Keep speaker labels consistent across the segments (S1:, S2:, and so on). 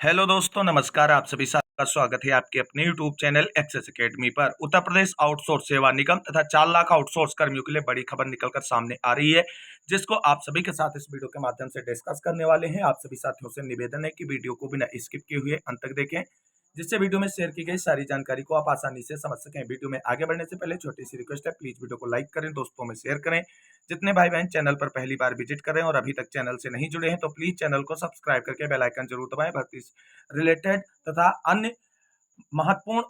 S1: Hello दोस्तों, नमस्कार। आप सभी का स्वागत है आपके अपने यूट्यूब चैनल एक्सेस एकेडमी पर। उत्तर प्रदेश आउटसोर्स सेवा निगम तथा 4 लाख आउटसोर्स कर्मियों के लिए बड़ी खबर निकलकर सामने आ रही है, जिसको आप सभी के साथ इस वीडियो के माध्यम से डिस्कस करने वाले हैं। आप सभी साथियों से निवेदन है कि वीडियो को बिना स्किप किए हुए अंत तक देखें, जिससे वीडियो में शेयर की गई सारी जानकारी को आप आसानी से समझ सकें। वीडियो में आगे बढ़ने से पहले छोटी सी रिक्वेस्ट है, प्लीज वीडियो को लाइक करें, दोस्तों में शेयर करें। जितने भाई बहन चैनल पर पहली बार विजिट करें और अभी तक चैनल से नहीं जुड़े हैं तो प्लीज चैनल को सब्सक्राइब करके बेल आइकन जरूर दबाएं भर्ती रिलेटेड तथा अन्य महत्वपूर्ण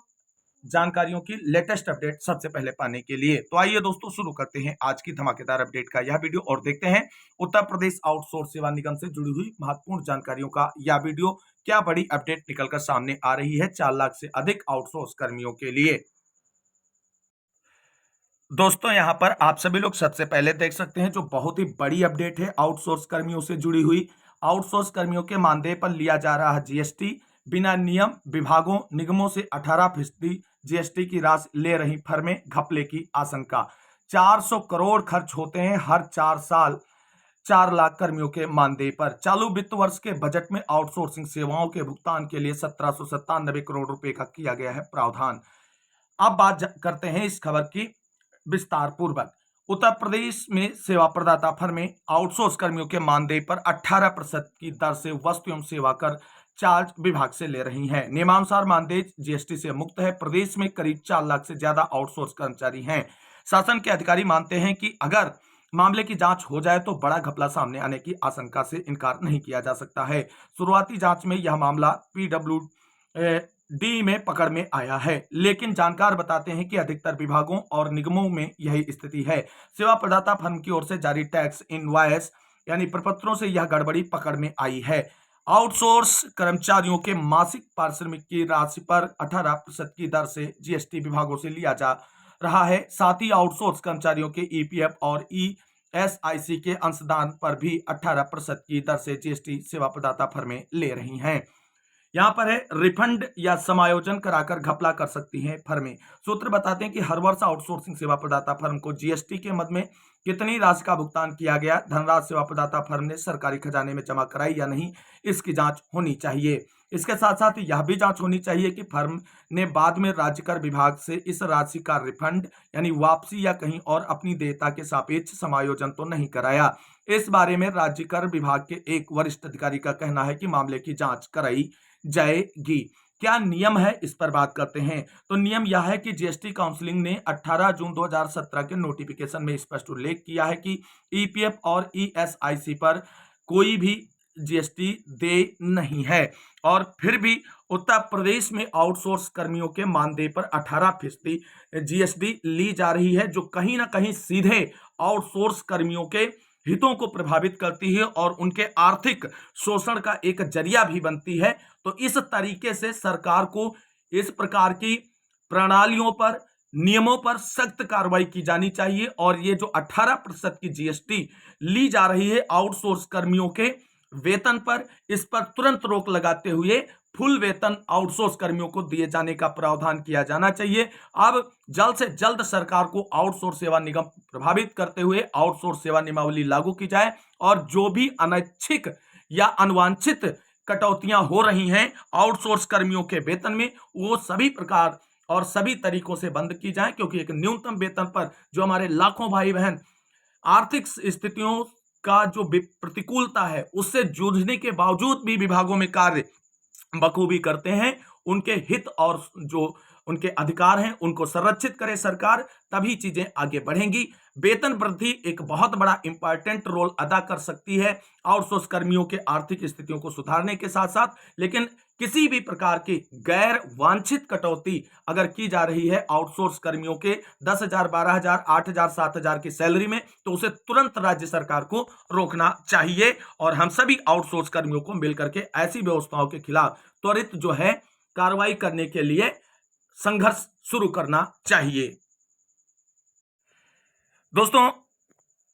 S1: जानकारियों की लेटेस्ट अपडेट सबसे पहले पाने के लिए। तो आइए दोस्तों, शुरू करते हैं आज की धमाकेदार अपडेट का यह वीडियो और देखते हैं उत्तर प्रदेश आउटसोर्स सेवा निगम से जुड़ी हुई महत्वपूर्ण जानकारियों का यह वीडियो। क्या बड़ी अपडेट निकलकर सामने आ रही है 4 लाख से अधिक आउटसोर्स कर्मियों के लिए। दोस्तों, यहां पर आप सभी लोग सबसे पहले देख सकते हैं जो बहुत ही बड़ी अपडेट है आउटसोर्स कर्मियों से जुड़ी हुई। आउटसोर्स कर्मियों के मानदेय पर लिया जा रहा है जीएसटी। बिना नियम विभागों निगमों से 18% जीएसटी की राशि ले रही फर्में, घपले की आशंका। 400 करोड़ खर्च होते हैं हर 4 साल 4 लाख कर्मियों के मानदेय पर। चालू वित्त वर्ष के बजट में आउटसोर्सिंग सेवाओं के भुगतान के लिए 1797 करोड़ रुपए का किया गया है प्रावधान। अब बात करते हैं इस खबर की विस्तार पूर्वक। उत्तर प्रदेश में सेवा प्रदाता फर्में आउटसोर्स कर्मियों के मानदेय पर 18% की दर से वस्तु एवं सेवा कर चार्ज विभाग से ले रही हैं। नियमानुसार मानदेय जीएसटी से मुक्त है। प्रदेश में करीब 4 लाख से ज्यादा आउटसोर्स कर्मचारी हैं। शासन के अधिकारी मानते हैं कि अगर मामले की जांच हो जाए तो बड़ा घपला सामने आने की आशंका से इनकार नहीं किया जा सकता है। शुरुआती जांच में यह मामला पीडब्ल्यू डी में पकड़ में आया है, लेकिन जानकार बताते हैं कि अधिकतर विभागों और निगमों में यही स्थिति है। सेवा प्रदाता फर्म की ओर से जारी टैक्स इनवॉइस यानी प्रपत्रों से यह गड़बड़ी पकड़ में आई है। आउटसोर्स कर्मचारियों के मासिक पारिश्रमिक की राशि पर 18% की दर से जीएसटी विभागों से लिया जा रहा है। साथ ही आउटसोर्स कर्मचारियों के ईपीएफ और ईएसआईसी के अंशदान पर भी 18% की दर से जीएसटी सेवा प्रदाता फर्में ले रही हैं। यहां पर है रिफंड या समायोजन कराकर घपला कर सकती हैं फर्में। सूत्र बताते हैं कि हर वर्ष आउटसोर्सिंग सेवा प्रदाता फर्म को जीएसटी के मद में कितनी राशि का भुगतान किया गया, धनराशि सेवा प्रदाता फर्म ने सरकारी खजाने में जमा कराई या नहीं, इसकी जांच होनी चाहिए। इसके साथ साथ यह भी जांच होनी चाहिए कि फर्म ने बाद में राज्य कर विभाग से इस राशि का रिफंड यानी वापसी या कहीं और अपनी देयता के सापेक्ष समायोजन तो नहीं कराया। इस बारे में राज्य कर विभाग के एक वरिष्ठ अधिकारी का कहना है कि मामले की जांच कराई जाएगी। क्या नियम है, इस पर बात करते हैं। तो नियम यह है कि जीएसटी काउंसिलिंग ने 18 जून 2017 के नोटिफिकेशन में स्पष्ट उल्लेख किया है कि ईपीएफ और ईएसआईसी पर कोई भी जीएसटी दे नहीं है, और फिर भी उत्तर प्रदेश में आउटसोर्स कर्मियों के मानदेय पर 18% जीएसटी ली जा रही है, जो कहीं ना कहीं सीधे आउटसोर्स कर्मियों के हितों को प्रभावित करती है और उनके आर्थिक शोषण का एक जरिया भी बनती है। तो इस तरीके से सरकार को इस प्रकार की प्रणालियों पर, नियमों पर सख्त कार्रवाई की जानी चाहिए, और ये जो 18% की जीएसटी ली जा रही है आउटसोर्स कर्मियों के वेतन पर, इस पर तुरंत रोक लगाते हुए फुल वेतन आउटसोर्स कर्मियों को दिए जाने का प्रावधान किया जाना चाहिए। अब जल्द से जल्द सरकार को आउटसोर्स सेवा निगम प्रभावित करते हुए आउटसोर्स सेवा नियमावली लागू की जाए, और जो भी अनैच्छिक या अनवांछित कटौतियां हो रही हैं आउटसोर्स कर्मियों के वेतन में, वो सभी प्रकार और सभी तरीकों से बंद की जाए, क्योंकि एक न्यूनतम वेतन पर जो हमारे लाखों भाई बहन आर्थिक स्थितियों का जो प्रतिकूलता है उससे जूझने के बावजूद भी विभागों में कार्य बखूबी करते हैं, उनके हित और जो उनके अधिकार हैं उनको संरक्षित करे सरकार, तभी चीजें आगे बढ़ेंगी। वेतन वृद्धि एक बहुत बड़ा इंपॉर्टेंट रोल अदा कर सकती है आउटसोर्स कर्मियों के आर्थिक स्थितियों को सुधारने के साथ साथ, लेकिन किसी भी प्रकार की गैर वांछित कटौती अगर की जा रही है आउटसोर्स कर्मियों के 10,000, 12,000, 8,000, 7,000 की सैलरी में, तो उसे तुरंत राज्य सरकार को रोकना चाहिए, और हम सभी आउटसोर्स कर्मियों को मिलकर के ऐसी व्यवस्थाओं के खिलाफ त्वरित जो है कार्रवाई करने के लिए संघर्ष शुरू करना चाहिए। दोस्तों,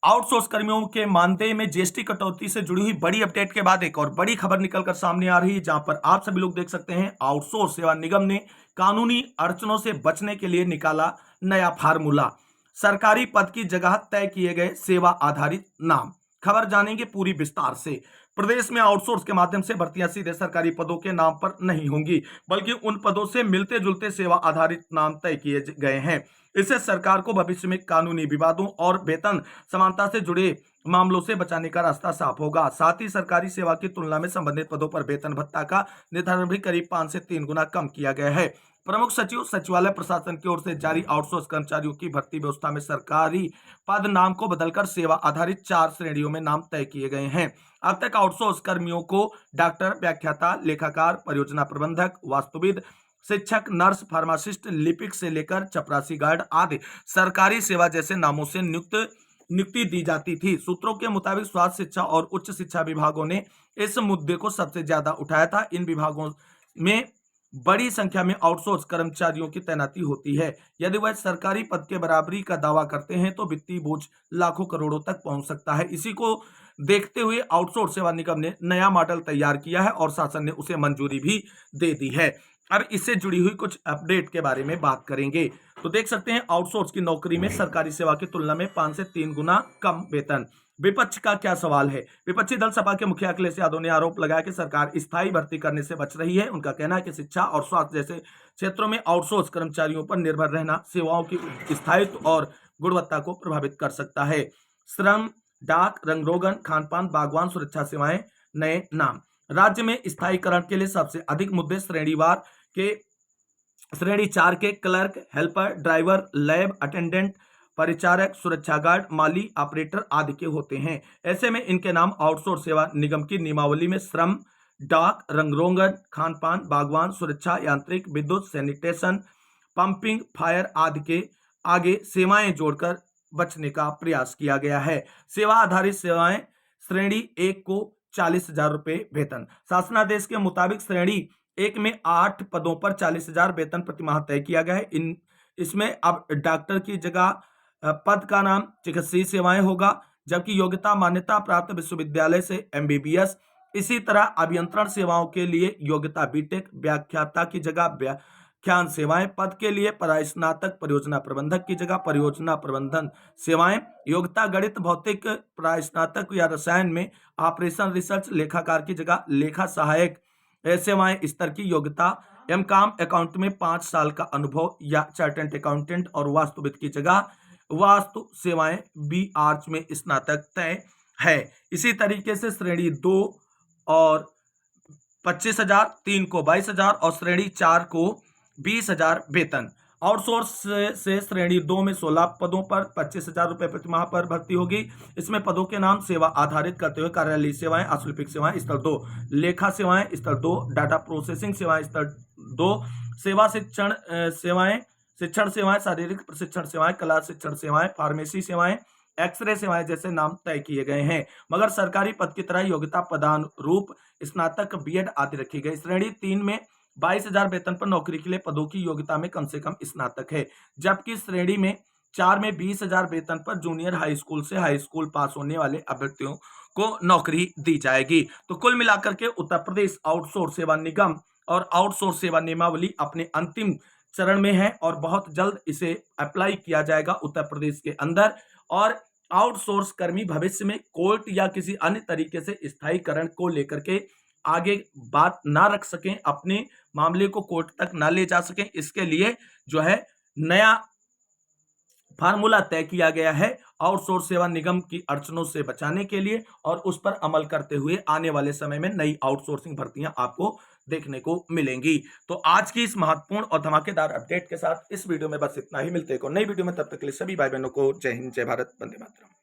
S1: आउटसोर्स कर्मियों के मानदेय में जीएसटी कटौती से जुड़ी हुई बड़ी अपडेट के बाद एक और बड़ी खबर निकलकर सामने आ रही है, जहां पर आप सभी लोग देख सकते हैं आउटसोर्स सेवा निगम ने कानूनी अड़चनों से बचने के लिए निकाला नया फार्मूला। सरकारी पद की जगह तय किए गए सेवा आधारित नाम। खबर जानेंगे पूरी विस्तार से। प्रदेश में आउटसोर्स के माध्यम से भर्तियां सीधे सरकारी पदों के नाम पर नहीं होंगी, बल्कि उन पदों से मिलते जुलते सेवा आधारित नाम तय किए गए हैं। इससे सरकार को भविष्य में कानूनी विवादों और वेतन समानता से जुड़े मामलों से बचाने का रास्ता साफ होगा। साथ ही सरकारी सेवा की तुलना में संबंधित पदों पर वेतन भत्ता का निर्धारण भी करीब 5 से 3 गुना कम किया गया है। प्रमुख सचिव सचिवालय प्रशासन की ओर से जारी आउटसोर्स कर्मचारियों की भर्ती व्यवस्था में सरकारी पद नाम को बदलकर सेवा आधारित 4 श्रेणियों में नाम तय किए गए हैं। अब तक आउटसोर्स कर्मियों को डॉक्टर, व्याख्याता, लेखाकार, परियोजना प्रबंधक, वास्तुविद, शिक्षक, नर्स, फार्मासिस्ट, लिपिक से लेकर चपरासी गार्ड आदि सरकारी सेवा जैसे नामों से नियुक्ति दी जाती थी। सूत्रों के मुताबिक स्वास्थ्य शिक्षा और उच्च शिक्षा विभागों ने इस मुद्दे को सबसे ज्यादा उठाया था। इन विभागों में बड़ी संख्या में आउटसोर्स कर्मचारियों की तैनाती होती है। यदि वह सरकारी पद के बराबरी का दावा करते हैं तो वित्तीय बोझ लाखों करोड़ों तक पहुंच सकता है। इसी को देखते हुए आउटसोर्स सेवा निगम ने नया मॉडल तैयार किया है और शासन ने उसे मंजूरी भी दे दी है। अब इससे जुड़ी हुई कुछ अपडेट के बारे में बात करेंगे। तो देख सकते हैं आउटसोर्स की नौकरी में सरकारी सेवा की तुलना में 5 से 3 गुना कम वेतन। विपक्ष का क्या सवाल है? विपक्षी दल सपा के मुखिया अखिलेश यादव ने आरोप लगाया कि सरकार स्थायी भर्ती करने से बच रही है। उनका कहना है कि शिक्षा और स्वास्थ्य जैसे क्षेत्रों में आउटसोर्स कर्मचारियों पर निर्भर रहना सेवाओं की स्थायित्व और गुणवत्ता को प्रभावित कर सकता है। श्रम, डाक, रंग रोगन, खानपान, बागवान, सुरक्षा सेवाएं नए नाम। राज्य में स्थायीकरण के लिए सबसे अधिक मुद्दे श्रेणी 4 के clerk, helper, driver, lab attendant, Paricharak, सुरक्षा गार्ड, माली, ऑपरेटर आदि के होते हैं। ऐसे में इनके नाम आउटसोर्स सेवा निगम की नियमावली में श्रम, डाक, रंगरोगन, खानपान, बागवान, सुरक्षा, यांत्रिक, विद्युत, सैनिटेशन, पंपिंग, फायर आदि के आगे सेवाएं जोड़कर बचने का प्रयास किया गया है। सेवा आधारित सेवाएं श्रेणी 1 को 40,000 रुपए वेतन। शासनादेश के मुताबिक श्रेणी 1 में 8 पदों पर 40,000 वेतन प्रतिमाह तय किया गया है। इसमें अब डॉक्टर की जगह पद का नाम चिकित्सीय सेवाएं होगा, जबकि योग्यता मान्यता प्राप्त विश्वविद्यालय से MBBS। इसी तरह अभियंत्रण सेवाओं के लिए योग्यता बीटेक, व्याख्याता की जगह व्याख्यान सेवाएं, पद के लिए परास्नातक, परियोजना प्रबंधक की जगह परियोजना प्रबंधन सेवाएं, योग्यता गणित, भौतिक, परास्नातक या रसायन में ऑपरेशन रिसर्च, लेखाकार की जगह लेखा सहायक सेवाएं स्तर की योग्यता, MCOM अकाउंट में 5 साल का अनुभव या चार्टेंट अकाउंटेंट और वास्तुविद की जगह वास्तु सेवाएं B आर्च में स्नातक तय है। इसी तरीके से श्रेणी 2 और 25,000, 3 को 22,000 और श्रेणी 4 को 20,000 वेतन। आउटसोर्स से श्रेणी 2 में 16 पदों पर 25,000 रुपए प्रतिमाह पर भर्ती होगी। इसमें पदों के नाम सेवा आधारित करते हुए कार्यालय सेवाएं, आशुलिपिक सेवाएं स्तर 2, लेखा सेवाएं स्तर 2, डाटा प्रोसेसिंग सेवाएं स्तर 2, सेवा शिक्षण सेवाएं, शारीरिक प्रशिक्षण सेवाएं, कला शिक्षण सेवाएं, फार्मेसी सेवाएं, एक्सरे सेवाएं जैसे नाम तय किए गए हैं। मगर सरकारी पद की तरह योग्यता पदानुरूप स्नातक, B.Ed आदि रखी गई। श्रेणी 3 में 22,000 वेतन पर नौकरी के लिए पदों की योग्यता में कम से कम स्नातक है, जबकि श्रेणी में 4 में 20,000 वेतन पर जूनियर हाई स्कूल से हाई स्कूल पास होने वाले अभ्यर्थियों को नौकरी दी जाएगी। तो कुल मिलाकर के उत्तर प्रदेश आउटसोर्स सेवा निगम और आउटसोर्स सेवा नियमावली अपने अंतिम चरण में है और बहुत जल्द इसे अप्लाई किया जाएगा उत्तर प्रदेश के अंदर। और आउटसोर्स कर्मी भविष्य में कोर्ट या किसी अन्य तरीके से स्थायीकरण को लेकर के आगे बात ना रख सकें, अपने मामले को कोर्ट तक ना ले जा सकें, इसके लिए जो है नया फार्मूला तय किया गया है आउटसोर्स सेवा निगम की अड़चनों से बचाने के लिए, और उस पर अमल करते हुए आने वाले समय में नई आउटसोर्सिंग भर्तियां आपको देखने को मिलेंगी। तो आज की इस महत्वपूर्ण और धमाकेदार अपडेट के साथ इस वीडियो में बस इतना ही। मिलते हैं को नई वीडियो में, तब तक के लिए सभी भाई बहनों को जय हिंद, जय भारत, वंदे मातरम।